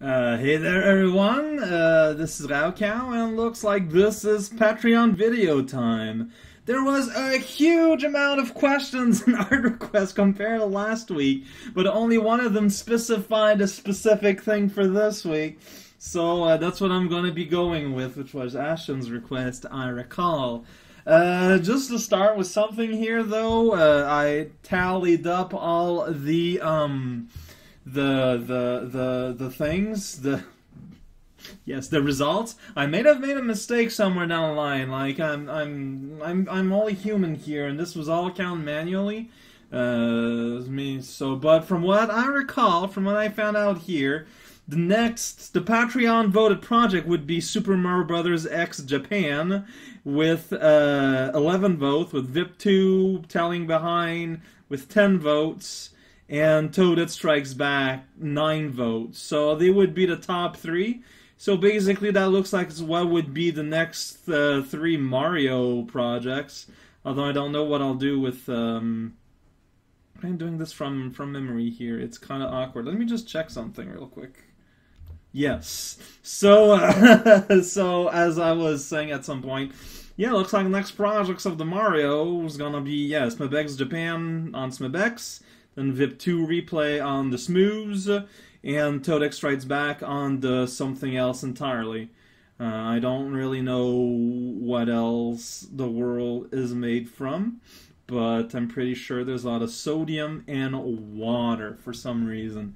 Hey there, everyone. This is Raocow, and looks like this is Patreon video time. There was a huge amount of questions and art requests compared to last week, but only one of them specified a specific thing for this week. So that's what I'm going to be going with, which was Ashton's request, I recall. Just to start with something here, though, I tallied up all the things, the results. I may have made a mistake somewhere down the line. Like I'm only human here, and this was all counted manually. But from what I recall, from what I found out here, the Patreon voted project would be Super Mario Brothers X Japan with 11 votes, with VIP2 tallying behind with 10 votes. And Toad Strikes Back, 9 votes. So they would be the top 3. So basically that looks like what would be the next 3 Mario projects. Although I don't know what I'll do with... I'm doing this from memory here. It's kind of awkward. Let me just check something real quick. Yes. So, so as I was saying at some point, yeah, looks like the next projects of the Mario is gonna be, SMBX Japan on SMBX. Then VIP2 replay on the Smooths, and Toad Strikes Back on the something else entirely. I don't really know what else the world is made from, but I'm pretty sure there's a lot of sodium and water for some reason.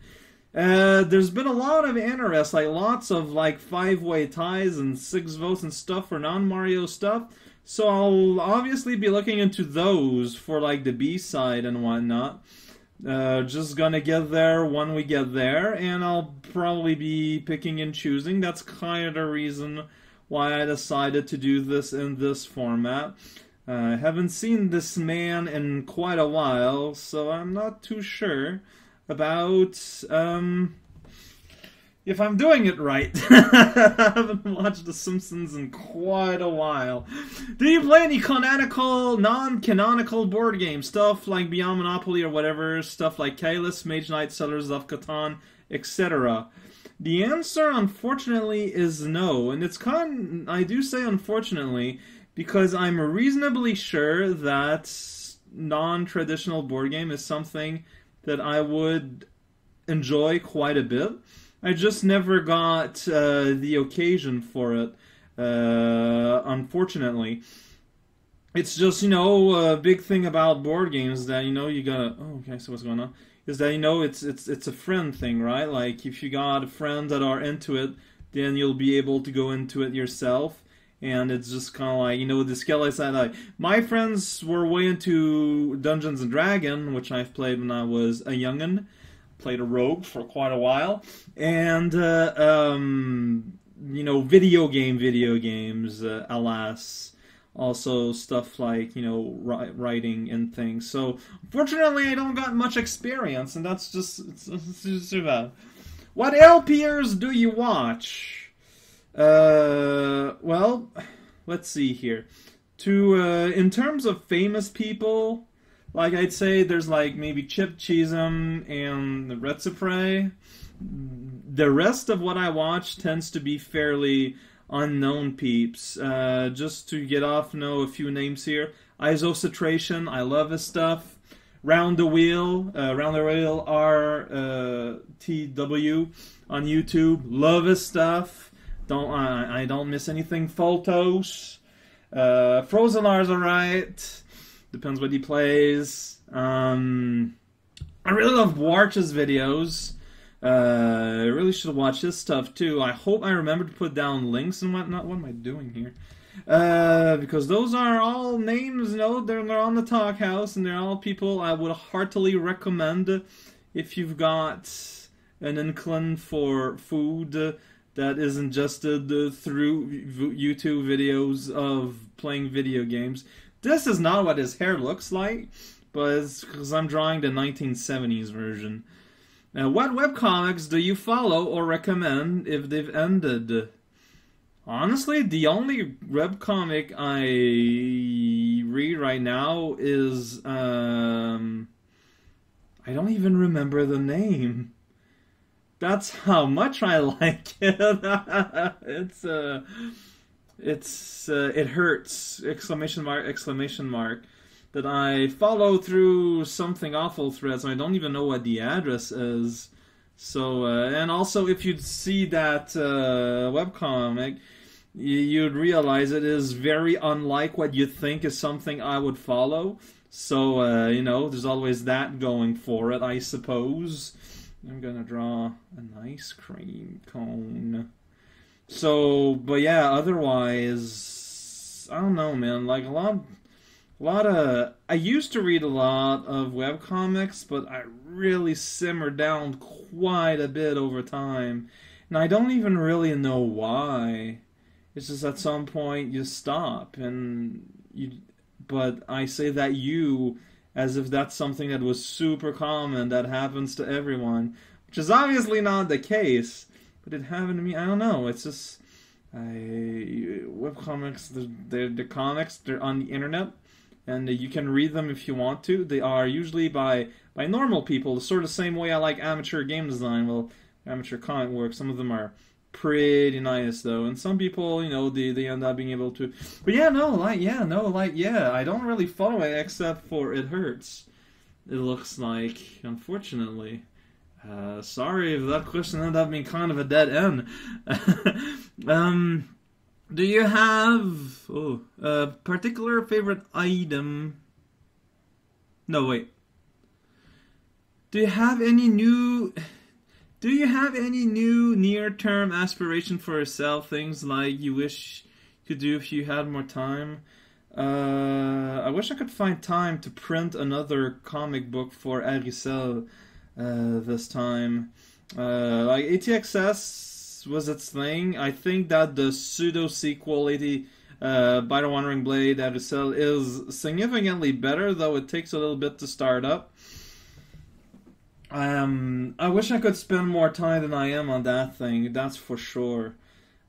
There's been a lot of interest, like lots of 5-way ties and 6 votes and stuff for non-Mario stuff. So I'll obviously be looking into those for the B-side and whatnot. Just gonna get there when we get there, and I'll probably be picking and choosing. That's kind of the reason why I decided to do this in this format. I haven't seen this man in quite a while, so I'm not too sure about if I'm doing it right. I haven't watched The Simpsons in quite a while. Do you play any canonical, non-canonical board games? Stuff like Beyond Monopoly or whatever, stuff like Kalis, Mage Knight, Settlers of Catan, etc. The answer, unfortunately, is no. And I do say unfortunately, because I'm reasonably sure that non-traditional board game is something that I would enjoy quite a bit. I just never got the occasion for it, unfortunately. It's just, a big thing about board games that, you gotta... Oh, okay, so what's going on? Is that, it's a friend thing, right? Like, if you got friends that are into it, then you'll be able to go into it yourself. And it's just kind of like, the Skelly side, my friends were way into Dungeons & Dragons, which I've played when I was a youngin'. Played a rogue for quite a while, and video games, alas, also stuff like writing and things. So unfortunately, I don't got much experience, and that's just too bad. What LPers do you watch? Well, let's see here. In terms of famous people. I'd say there's maybe Chip Cheesem and the Retsipray. The rest of what I watch tends to be fairly unknown peeps. Just to get off, a few names here. Isocitration, I love his stuff. Round the Wheel RTW on YouTube, love his stuff. I don't miss anything. Photos. Frozenar's alright. Depends what he plays. I really love Warch's videos. I really should watch his stuff too. I hope I remember to put down links and whatnot. What am I doing here? Because those are all names, they're on the Talk House, and they're all people I would heartily recommend if you've got an inkling for food that is ingested through YouTube videos of playing video games. This is not what his hair looks like, but it's because I'm drawing the 1970s version. Now, what webcomics do you follow or recommend if they've ended? Honestly, the only webcomic I read right now is... I don't even remember the name. That's how much I like it. It hurts! Exclamation mark! Exclamation mark! That I follow through something awful threads. I don't even know what the address is. So, and also, if you'd see that webcomic, you'd realize it is very unlike what you think is something I would follow. So, there's always that going for it, I suppose. I'm gonna draw an ice cream cone. So, but yeah, otherwise, I don't know, man. Like I used to read a lot of webcomics, but I really simmered down quite a bit over time. And I don't even really know why. It's just at some point you stop but I say that as if that's something that was super common that happens to everyone, which is obviously not the case, but it happened to me. I don't know. It's just webcomics. They're comics. They're on the internet, and you can read them if you want to. They are usually by normal people, the sort of same way I like amateur game design. Well, amateur comic work. Some of them are pretty nice though, and some people, they end up being able to. But I don't really follow it except for it hurts. It looks like, unfortunately. Sorry if that question ended up being kind of a dead end. Do you have a particular favorite item? No, wait. Do you have any new near-term aspiration for yourself? Things like you wish you could do if you had more time? I wish I could find time to print another comic book for Aricel this time. Like ATXS was its thing. I think that the pseudo-sequel, By the Wandering Blade, Aricel, is significantly better, though it takes a little bit to start up. I wish I could spend more time than I am on that thing, that's for sure.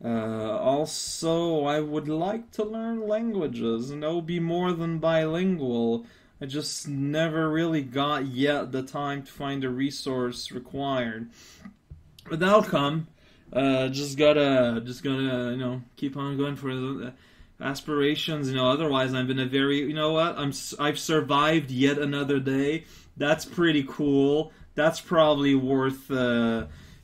Also, I would like to learn languages, be more than bilingual. I just never really got yet the time to find the resource required. But that'll come. Just gotta, keep on going for the aspirations. Otherwise I'm in a very, I've survived yet another day. That's pretty cool. That's probably worth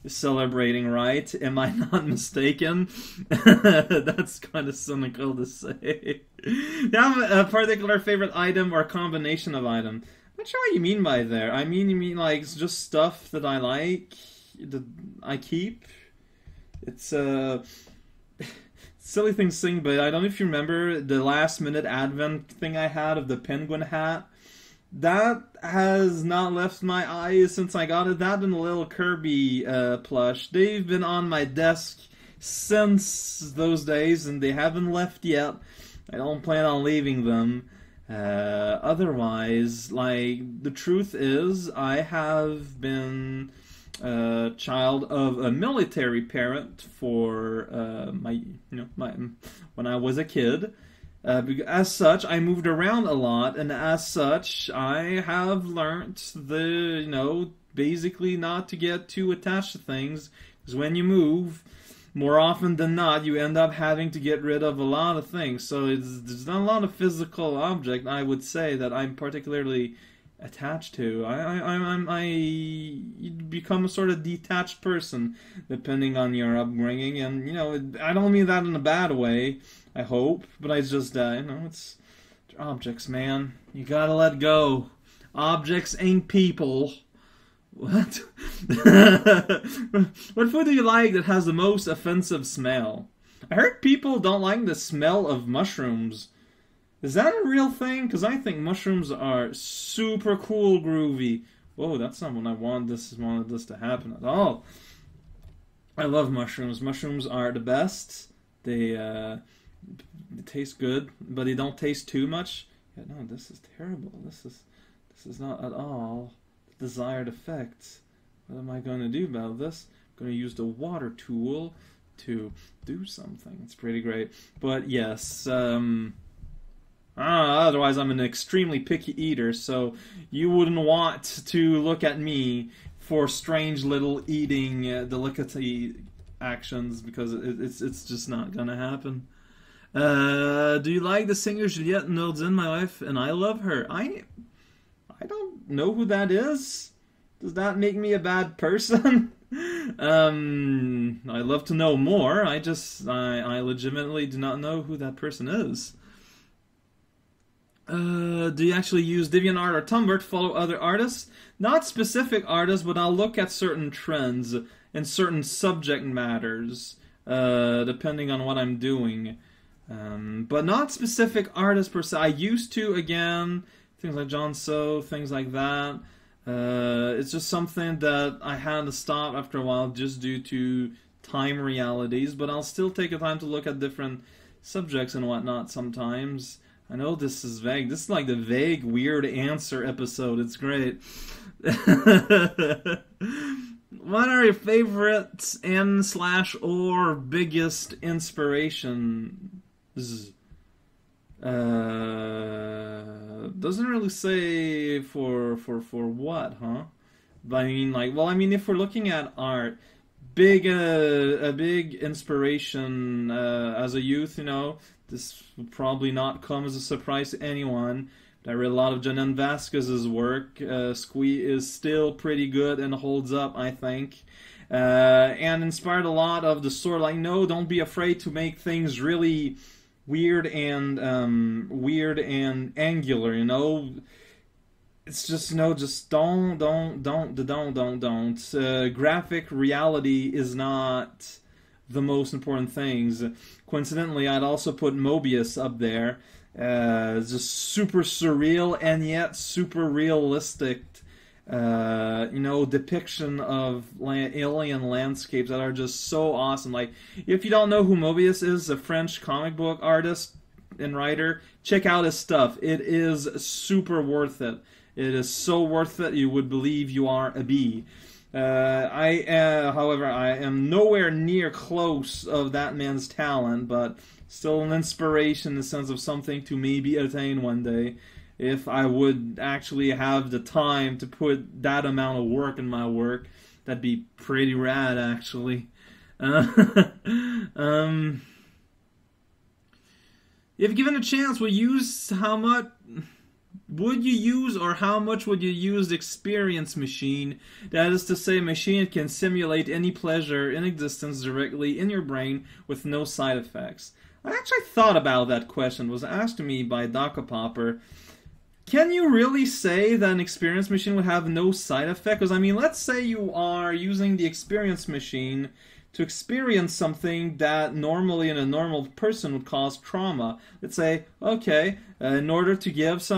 celebrating, right? Am I not mistaken? That's kind of cynical to say. Do you have a particular favorite item or combination of item? I'm not sure what you mean by there. You mean like just stuff that I like, that I keep? It's silly thing to sing, but I don't know if you remember the last minute advent thing I had of the penguin hat. That has not left my eyes since I got it. That and the little Kirby plush. They've been on my desk since those days, and they haven't left yet. I don't plan on leaving them. Otherwise, the truth is, I have been a child of a military parent for when I was a kid. As such, I moved around a lot, and as such, I have learned basically not to get too attached to things, because when you move, more often than not, you end up having to get rid of a lot of things. So there's not a lot of physical object, I would say, that I'm particularly attached to. You become a sort of detached person, depending on your upbringing, and, I don't mean that in a bad way, I hope, but it's just, it's objects, man. You gotta let go. Objects ain't people. What? What food do you like that has the most offensive smell? I heard people don't like the smell of mushrooms. Is that a real thing? Because I think mushrooms are super cool groovy. Whoa, that's not what I wanted this to happen at all. I love mushrooms. Mushrooms are the best. They taste good, but they don't taste too much. Yeah, no, this is terrible. This is not at all the desired effect. What am I going to do about this? I'm going to use the water tool to do something. It's pretty great. But yes, otherwise I'm an extremely picky eater, so you wouldn't want to look at me for strange little eating delicacy actions, because it's just not gonna happen. Do you like the singer Juliette Nodin, my wife, and I love her? I don't know who that is. Does that make me a bad person? I'd love to know more. I legitimately do not know who that person is. Do you actually use DeviantArt or Tumblr to follow other artists? Not specific artists, but I'll look at certain trends and certain subject matters, depending on what I'm doing. But not specific artists per se. I used to, again, things like John So, things like that. It's just something that I had to stop after a while just due to time realities, but I'll still take the time to look at different subjects and whatnot sometimes. I know this is vague. This is like the vague, weird answer episode. It's great. What are your favorites and/or biggest inspiration? Doesn't really say for what, huh? But I mean, like, well, I mean, if we're looking at art, a big inspiration as a youth, you know, this will probably not come as a surprise to anyone. But I read a lot of Janan Vasquez's work. Squee is still pretty good and holds up, I think. And inspired a lot of the sort of like, no, don't be afraid to make things really weird and angular, you know. It's just, you know, just don't. Graphic reality is not the most important things. Coincidentally, I'd also put Mobius up there. Just super surreal and yet super realistic, you know, depiction of alien landscapes that are just so awesome. Like, if you don't know who Mobius is, a French comic book artist and writer, check out his stuff. It is super worth it. It is so worth it, you would believe you are a bee. However, I am nowhere near close of that man's talent, but still an inspiration in the sense of something to maybe attain one day, if I would actually have the time to put that amount of work in my work. That'd be pretty rad, actually. If given a chance, how much would you use the experience machine? That is to say, a machine that can simulate any pleasure in existence directly in your brain with no side effects. I actually thought about that question. It was asked to me by Daka Popper. Can you really say that an experience machine would have no side effect? Because, I mean, let's say you are using the experience machine to experience something that normally in a normal person would cause trauma. Let's say, okay, in order to give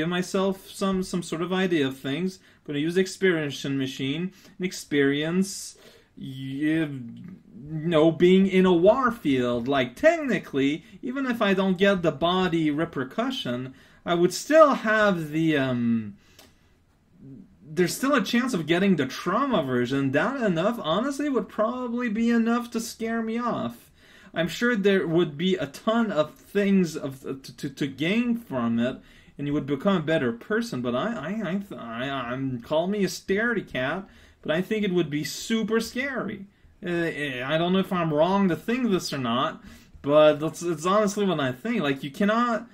myself some sort of idea of things, I'm going to use the experience machine and experience, you know, being in a war field. Like, technically, even if I don't get the body repercussion, I would still have the, there's still a chance of getting the trauma version. That enough, honestly, would probably be enough to scare me off. I'm sure there would be a ton of things to gain from it, and you would become a better person. But I'm call me a scaredy cat, but I think it would be super scary. I don't know if I'm wrong to think this or not, but it's honestly what I think. Like, you cannot.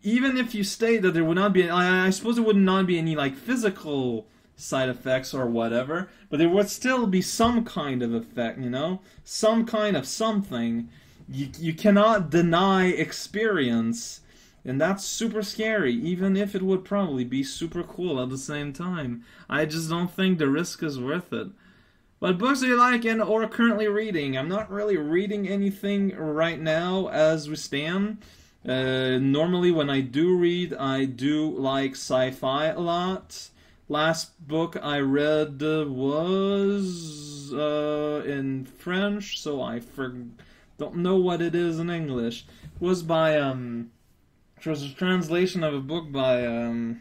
Even if you state that there would not be, I suppose there would not be any, like, physical side effects or whatever, but there would still be some kind of effect, you know? Some kind of something. You cannot deny experience, and that's super scary, even if it would probably be super cool at the same time. I just don't think the risk is worth it. What books do you like and or currently reading? I'm not really reading anything right now as we stand. Normally when I do read, I do like sci-fi a lot. Last book I read was in French, so I don't know what it is in English. It was by it was a translation of a book by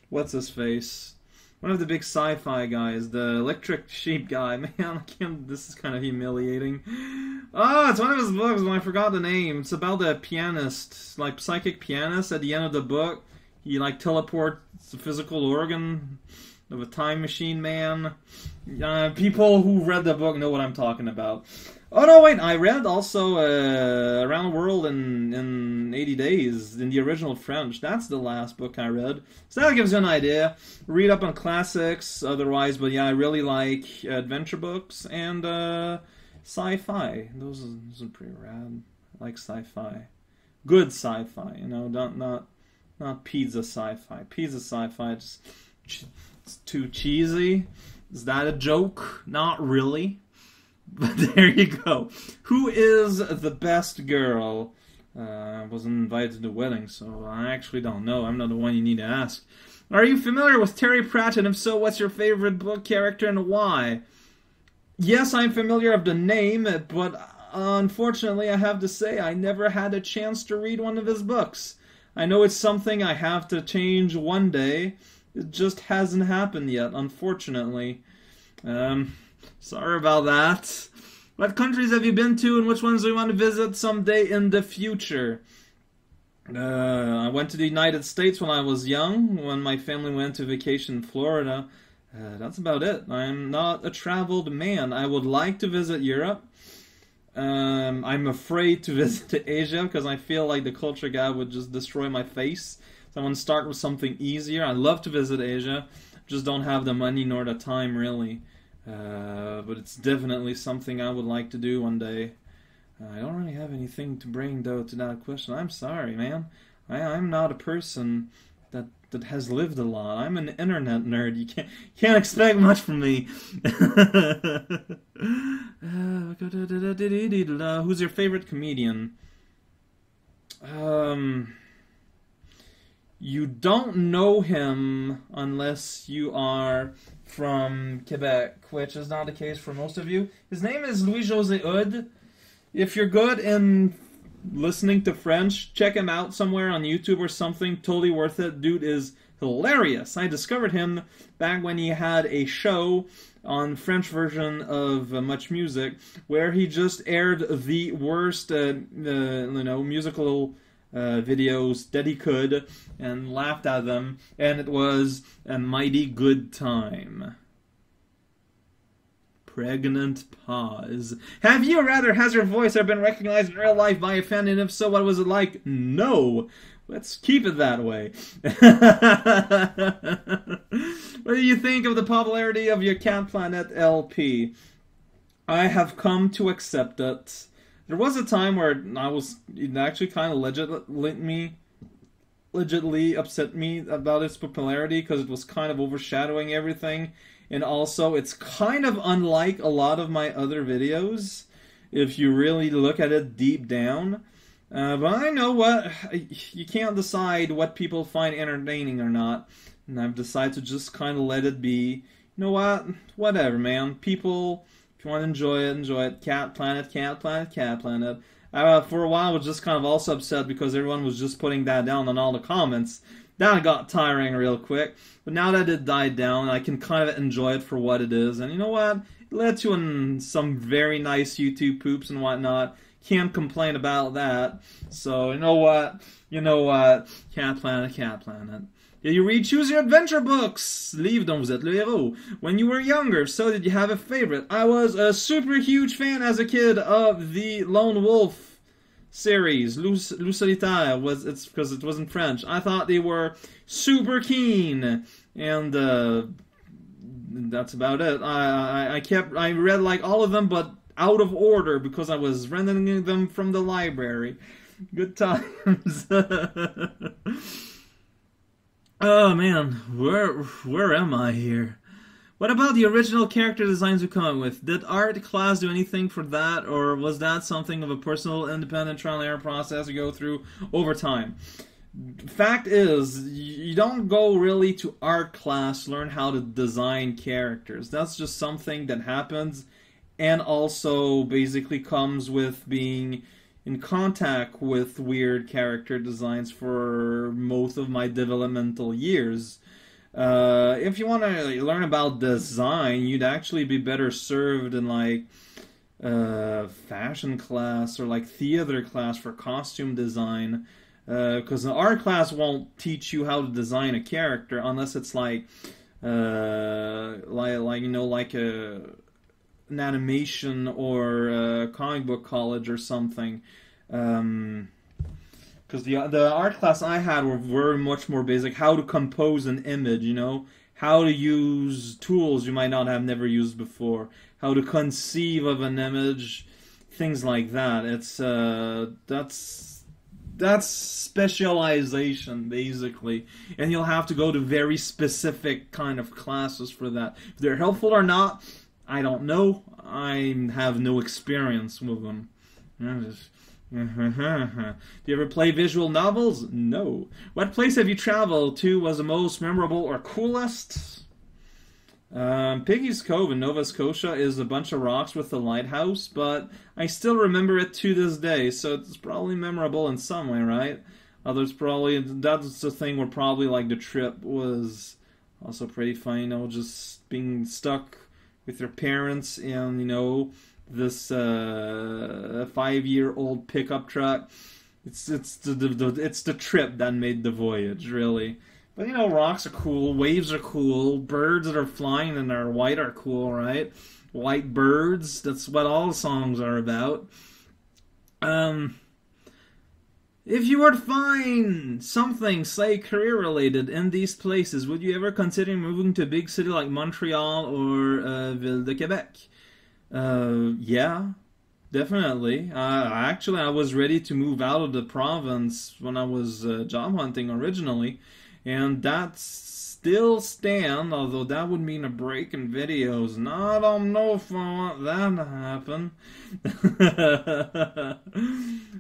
what's his face? One of the big sci-fi guys, the Electric Sheep guy. Man, I can't. This is kind of humiliating. Oh, it's one of his books, and I forgot the name. It's about a pianist, like psychic pianist. At the end of the book, he like teleports a physical organ. of a time machine man. People who read the book know what I'm talking about. Oh no, wait! I read also Around the World in 80 Days in the original French. That's the last book I read, so that gives you an idea. Read up on classics, otherwise, but yeah, I really like adventure books and sci-fi. Those are pretty rad. I like sci-fi, good sci-fi. You know, not pizza sci-fi. Pizza sci-fi just it's too cheesy. Is that a joke? Not really. But there you go. Who is the best girl? I wasn't invited to the wedding, so I actually don't know. I'm not the one you need to ask. Are you familiar with Terry Pratchett? And if so, what's your favorite book character and why? Yes, I'm familiar of the name, but unfortunately, I have to say I never had a chance to read one of his books. I know it's something I have to change one day. It just hasn't happened yet, unfortunately. Sorry about that. What countries have you been to, and which ones do you want to visit someday in the future? I went to the United States when I was young, when my family went to vacation in Florida. That's about it. I'm not a traveled man. I would like to visit Europe. I'm afraid to visit Asia because I feel like the culture guy would just destroy my face. So I want to start with something easier. I love to visit Asia, just don't have the money nor the time really. But it's definitely something I would like to do one day. I don't really have anything to bring though to that question. I'm sorry, man. I'm not a person that has lived a lot. I'm an internet nerd. You can't expect much from me. Who's your favorite comedian? You don't know him unless you are from Quebec, which is not the case for most of you. His name is Louis-José Hood. If you're good in listening to French, check him out somewhere on YouTube or something. Totally worth it. Dude is hilarious. I discovered him back when he had a show on French version of Much Music where he just aired the worst musical videos that he could and laughed at them, and it was a mighty good time. Pregnant pause. Have you, or rather, has your voice ever been recognized in real life by a fan, and if so, what was it like? No. Let's keep it that way. What do you think of the popularity of your Cat Planet LP? I have come to accept it. There was a time where it actually kind of legitimately upset me about its popularity because it was kind of overshadowing everything. And also, it's kind of unlike a lot of my other videos, if you really look at it deep down. But I know what, you can't decide what people find entertaining or not. And I've decided to just kind of let it be. You know what? Whatever, man. People, if you want to enjoy it, enjoy it. Cat Planet, Cat Planet, Cat Planet. For a while, I was just kind of also upset because everyone was just putting that down on all the comments. That got tiring real quick. But now that it died down, I can kind of enjoy it for what it is. And you know what? It led to some very nice YouTube poops and whatnot. Can't complain about that. So, you know what? Cat Planet, Cat Planet. Did you read Choose Your Adventure books? Livre dont vous êtes le héros. When you were younger, so did you have a favorite? I was a super huge fan as a kid of the Lone Wolf series. Loup Solitaire, it's because it was in French. I thought they were super keen. And that's about it. I read like all of them, but out of order because I was renting them from the library. Good times. Oh man, where am I here? What about the original character designs you come up with? Did art class do anything for that, or was that something of a personal, independent trial and error process you go through over time? Fact is, you don't go really to art class to learn how to design characters. That's just something that happens and also basically comes with being in contact with weird character designs for most of my developmental years. If you want to learn about design, you'd actually be better served in like fashion class or like theater class for costume design, because the art class won't teach you how to design a character unless it's like like you know, like an animation or a comic book college or something. Um, because the art class I had were very much more basic. How to compose an image, you know, how to use tools you might not have never used before, how to conceive of an image, things like that. It's that's specialization basically, and you'll have to go to very specific kind of classes for that. If they're helpful or not, I don't know. I have no experience with them. Do you ever play visual novels? No. What place have you traveled to was the most memorable or coolest? Piggy's Cove in Nova Scotia is a bunch of rocks with a lighthouse, but I still remember it to this day, so it's probably memorable in some way, right? Others probably, that's the thing where probably like the trip was also pretty fun, you know, just being stuck with your parents and, you know, this 5-year-old pickup truck. It's the trip that made the voyage, really. But you know, rocks are cool, waves are cool, birds that are flying and are white are cool, right? White birds, that's what all songs are about. Um, if you were to find something, say, career-related in these places, would you ever consider moving to a big city like Montreal or Ville de Quebec? Yeah, definitely. Actually, I was ready to move out of the province when I was job hunting originally, and that still stand, although that would mean a break in videos, and I don't know if I want that to happen.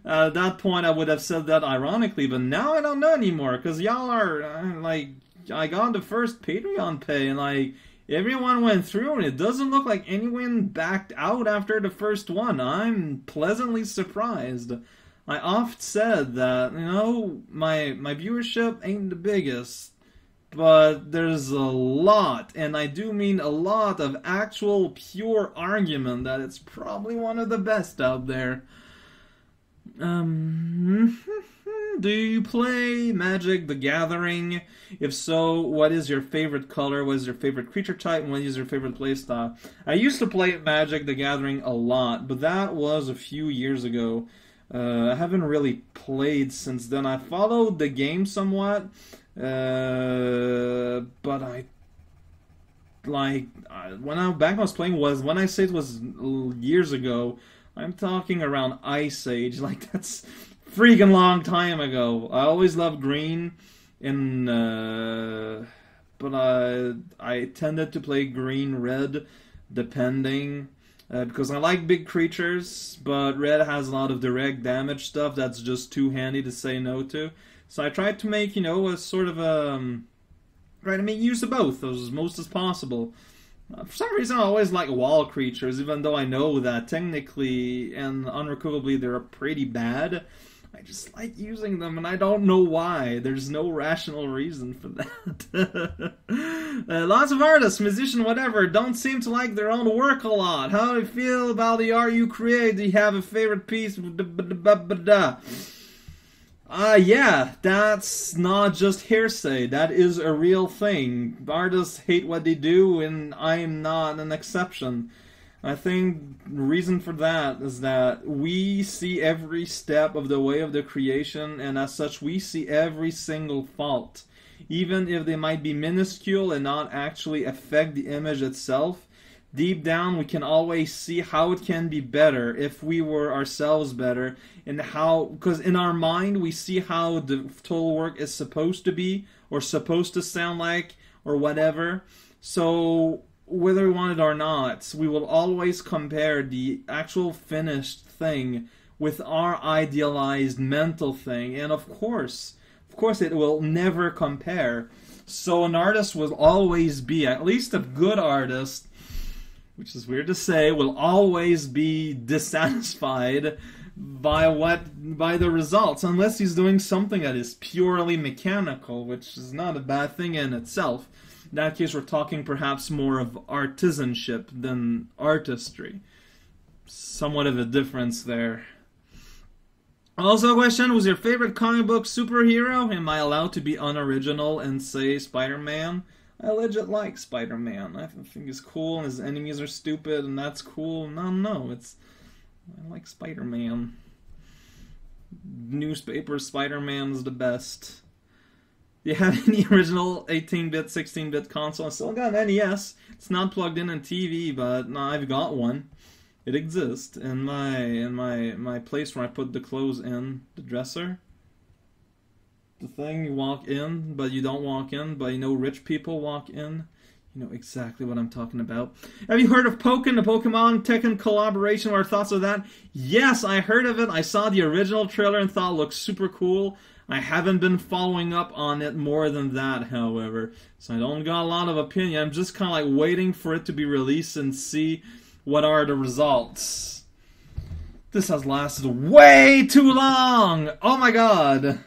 At that point, I would have said that ironically, but now I don't know anymore, because y'all are, like, I got the first Patreon pay, and, like, everyone went through, and it doesn't look like anyone backed out after the first one. I'm pleasantly surprised. I oft said that, you know, my viewership ain't the biggest, but there's a lot, and I do mean a lot, of actual pure argument that it's probably one of the best out there. Do you play Magic the Gathering? If so, what is your favorite color? What is your favorite creature type? And what is your favorite playstyle? I used to play Magic the Gathering a lot, but that was a few years ago. I haven't really played since then. I followed the game somewhat, but when I was playing was when I say it was years ago. I'm talking around Ice Age. Like, that's freaking long time ago. I always loved green, and but I tended to play green red, depending, because I like big creatures, but red has a lot of direct damage stuff that's just too handy to say no to. So I tried to make, you know, a sort of try to make use of both as most as possible. For some reason, I always like wall creatures, even though I know that technically and unrecoverably they're pretty bad. I just like using them, and I don't know why. There's no rational reason for that. Lots of artists, musicians, whatever, don't seem to like their own work a lot. How do you feel about the art you create? Do you have a favorite piece? Yeah, that's not just hearsay. That is a real thing. Artists hate what they do, and I am not an exception. I think the reason for that is that we see every step of the way of the creation, and as such, we see every single fault. Even if they might be minuscule and not actually affect the image itself, deep down we can always see how it can be better if we were ourselves better, and how, because in our mind we see how the total work is supposed to be or supposed to sound like or whatever. So whether we want it or not, we will always compare the actual finished thing with our idealized mental thing, and of course it will never compare. So an artist will always be, at least a good artist, which is weird to say, will always be dissatisfied by the results, unless he's doing something that is purely mechanical, which is not a bad thing in itself. In that case, we're talking perhaps more of artisanship than artistry. Somewhat of a difference there. Also a question, was your favorite comic book superhero? Am I allowed to be unoriginal and say Spider-Man? I legit like Spider-Man. I think he's cool, and his enemies are stupid, and that's cool. No, I like Spider-Man. Newspaper Spider-Man is the best. Do you have any original 18-bit, 16-bit console? I still got an NES. It's not plugged in on TV, but no, I've got one. It exists in my place where I put the clothes in, the dresser. The thing you walk in, but you don't walk in, but you know rich people walk in. You know exactly what I'm talking about. Have you heard of Pokken, the Pokemon Tekken collaboration? What are thoughts of that? Yes, I heard of it. I saw the original trailer and thought it looked super cool. I haven't been following up on it more than that, however. So I don't got a lot of opinion. I'm just kind of like waiting for it to be released and see what are the results. This has lasted way too long! Oh my god!